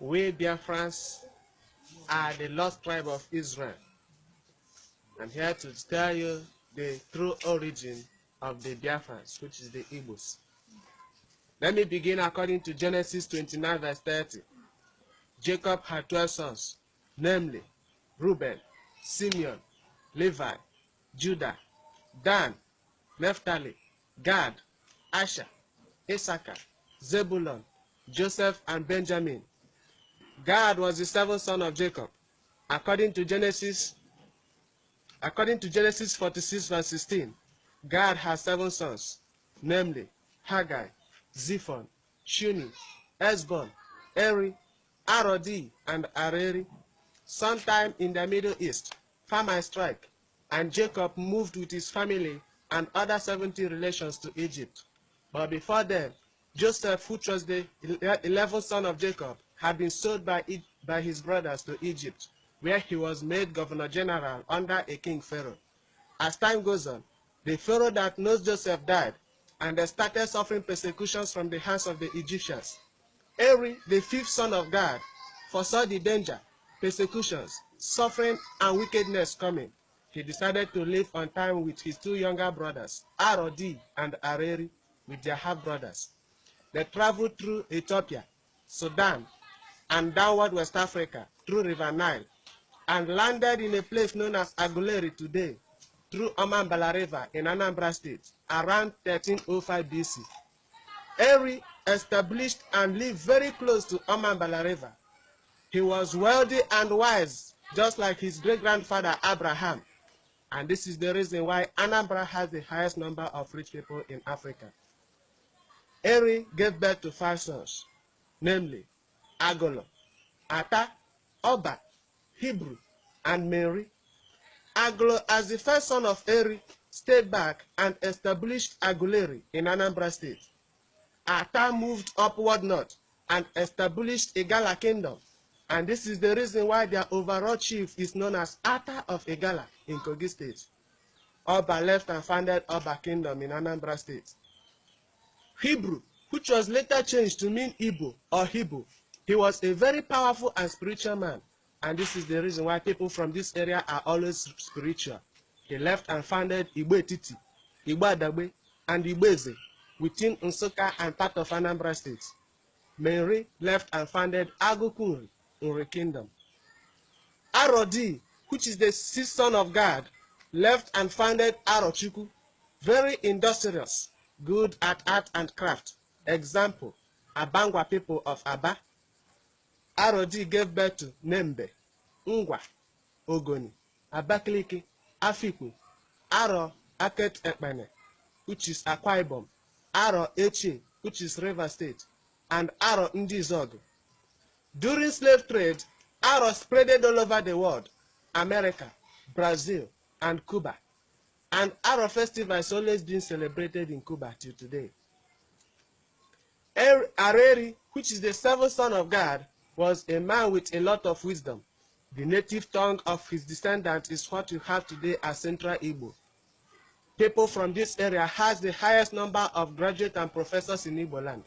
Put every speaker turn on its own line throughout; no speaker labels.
We Biafrans are the lost tribe of Israel. I'm here to tell you the true origin of the Biafrans, which is the Igbos. Let me begin according to Genesis 29 verse 30. Jacob had 12 sons, namely Reuben, Simeon, Levi, Judah, Dan, Naphtali, Gad, Asher, Issachar, Zebulun, Joseph, and Benjamin. Gad was the seventh son of Jacob. According to Genesis 46 verse 16, Gad has 7 sons, namely Haggai, Zephon, Shuni, Esbon, Eri, Arodi, and Areri. Sometime in the Middle East, famine struck, and Jacob moved with his family and other 70 relations to Egypt. But before then, Joseph, which was the 11th son of Jacob, had been sold by his brothers to Egypt, where he was made governor general under a king Pharaoh. As time goes on, the Pharaoh that knows Joseph died, and they started suffering persecutions from the hands of the Egyptians. Eri, the 5th son of Gad, foresaw the danger, persecutions, suffering, and wickedness coming. He decided to live on time with his 2 younger brothers, Arodi and Areri, with their half-brothers. They traveled through Ethiopia, Sudan, and downward West Africa through River Nile, and landed in a place known as Aguleri today, through Omambala River in Anambra State, around 1305 BC. Eri established and lived very close to Omambala River. He was wealthy and wise, just like his great-grandfather Abraham. And this is the reason why Anambra has the highest number of rich people in Africa. Eri gave birth to 5 sons, namely Agolo, Ata, Oba, Hebrew, and Mary. Agolo, as the first son of Eri, stayed back and established Aguleri in Anambra State. Ata moved upward north and established Igala Kingdom, and this is the reason why their overall chief is known as Ata of Igala in Kogi State. Oba left and founded Oba Kingdom in Anambra State. Hebrew, which was later changed to mean Igbo or Hebrew, he was a very powerful and spiritual man, and this is the reason why people from this area are always spiritual. He left and founded Igbo Etiti, Igbo Adagbe, and Igbo Eze within Nsukka and part of Anambra State. Mary left and founded Agukunri, Nri Kingdom. Arodi, which is the 6th son of God, left and founded Arochukwu, very industrious, good at art and craft. Example, Abangwa people of Aba. Arodi gave birth to Nembe, Ngwa, Ogoni, Abakaliki, Afikpo, Aro Aket Ekpene, which is Akwa Ibom, Aro Eche, which is River State, and Aro Ndizogu. During slave trade, Aro spreaded all over the world, America, Brazil, and Cuba. And Aro festival has always been celebrated in Cuba till today. Areri, which is the 7th son of God, was a man with a lot of wisdom. The native tongue of his descendant is what you have today as Central Igbo. People from this area has the highest number of graduates and professors in Igbo land.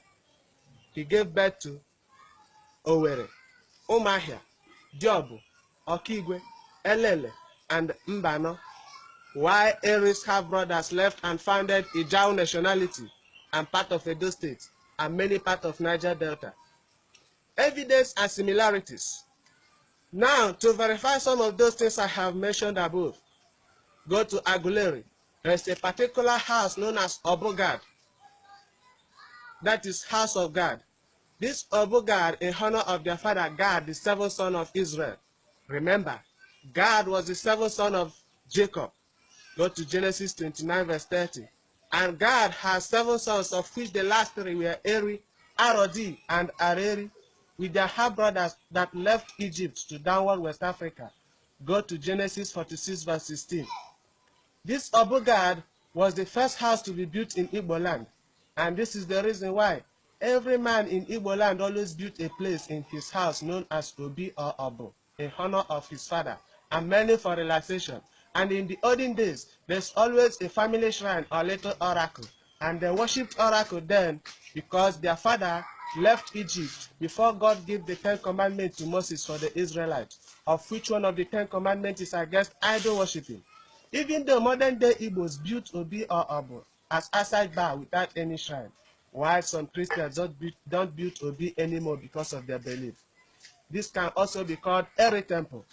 He gave birth to Owerri, Umahia, Diobu, Okigwe, Elele, and Mbano, while Eri's half-brothers left and founded Ijao nationality and part of Edo State and many parts of Niger Delta. Evidence and similarities. Now, to verify some of those things I have mentioned above, go to Aguleri. There is a particular house known as Obogad. That is House of God. This Obogad in honor of their father Gad, the 7th son of Israel. Remember, Gad was the 7th son of Jacob. Go to Genesis 29 verse 30. And Gad has 7 sons, of which the last 3 were Eri, Arodi, and Areri, with their half-brothers that left Egypt to downward West Africa. Go to Genesis 46 verse 16. This Obogad was the first house to be built in Igbo land, and this is the reason why every man in Igbo land always built a place in his house known as Obi or Obo, in honor of his father, and many for relaxation. And in the olden days, there's always a family shrine or little oracle, and they worshipped oracle then because their father left Egypt before God gave the 10 commandments to Moses for the Israelites, of which one of the 10 commandments is against idol worshiping. Even though modern day Igbos built Obi or Obo as outside bar without any shrine, while some Christians don't build Obi anymore because of their belief. This can also be called Eri Temple.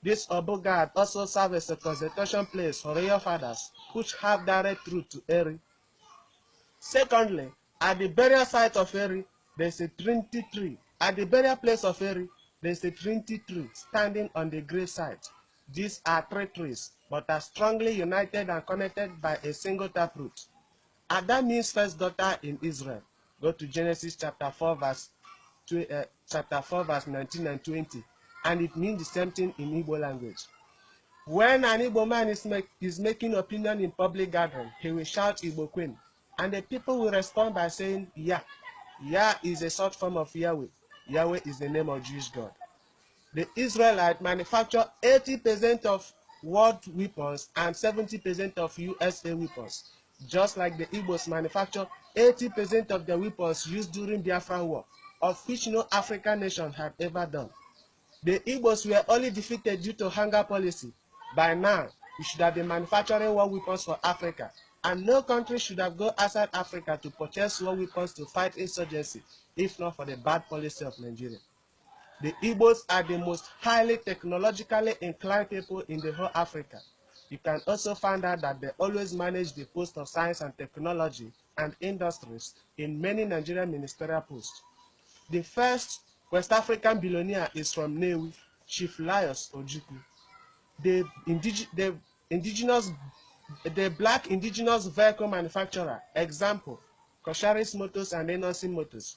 This Obo god also serves as a concentration place for royal fathers, which have direct route to Eri. Secondly, at the burial site of Eri, there is a Trinity tree. At the burial place of Eri, there is a Trinity tree standing on the grave site. These are 3 trees, but are strongly united and connected by a single taproot. Ada means first daughter in Israel. Go to Genesis chapter 4, verse 19 and 20, and it means the same thing in Igbo language. When an Igbo man is making opinion in public gathering, he will shout Igbo Queen, and the people will respond by saying Yah. Yah is a short form of Yahweh. Yahweh is the name of Jewish God. The Israelites manufacture 80% of world weapons and 70% of USA weapons, just like the Igbos manufacture 80% of the weapons used during Biafran War, of which no African nation had ever done. The Igbos were only defeated due to hunger policy. By now, we should have been manufacturing war weapons for Africa, and no country should have gone outside Africa to purchase war weapons to fight insurgency, if not for the bad policy of Nigeria. The Igbos are the most highly technologically inclined people in the whole Africa. You can also find out that they always manage the post of science and technology and industries in many Nigerian ministerial posts. The first West African billionaire is from Newi, Chief Laius Ojukwu. The black indigenous vehicle manufacturer, example, Kosharis Motors and Enosin Motors.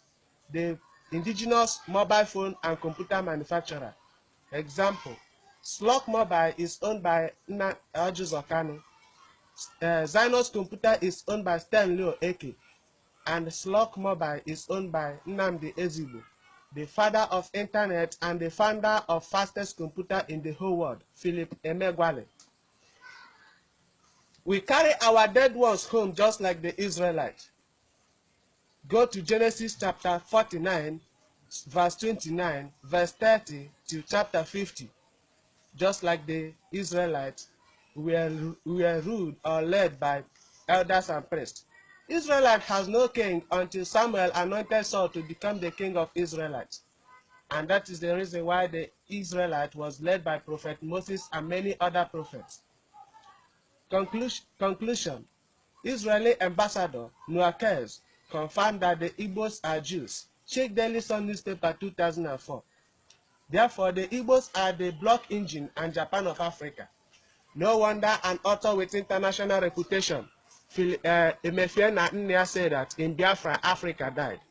The indigenous mobile phone and computer manufacturer, example, Slok Mobile is owned by Ojus Okano. Zynos Computer is owned by Stanley Eke, and Slok Mobile is owned by Nnamdi Ezigbo, the father of internet and the founder of fastest computer in the whole world, Philip Emeagwali. We carry our dead ones home just like the Israelites. Go to Genesis chapter 49, verse 29, verse 30 to chapter 50. Just like the Israelites, we are ruled or led by elders and priests. Israelite has no king until Samuel anointed Saul to become the king of Israelites. And that is the reason why the Israelite was led by Prophet Moses and many other prophets. Conclusion. Israeli ambassador Nuakez confirmed that the Igbos are Jews. Check Daily Sun newspaper 2004. Therefore, the Igbos are the block engine and Japan of Africa. No wonder an author with international reputation, Emefiena Nnia, said that in Biafra, Africa died.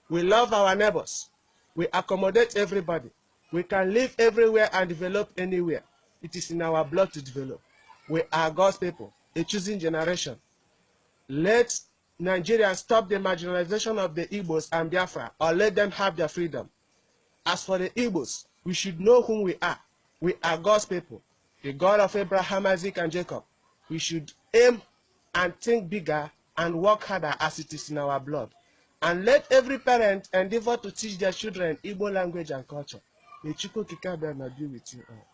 We love our neighbors. We accommodate everybody. We can live everywhere and develop anywhere. It is in our blood to develop. We are God's people, a choosing generation. Let Nigeria stop the marginalization of the Igbos and Biafra, or let them have their freedom. As for the Igbos, we should know whom we are. We are God's people, the God of Abraham, Isaac, and Jacob. We should aim and think bigger and work harder as it is in our blood. And let every parent endeavor to teach their children Igbo language and culture. May Chukwu Kika be with you all.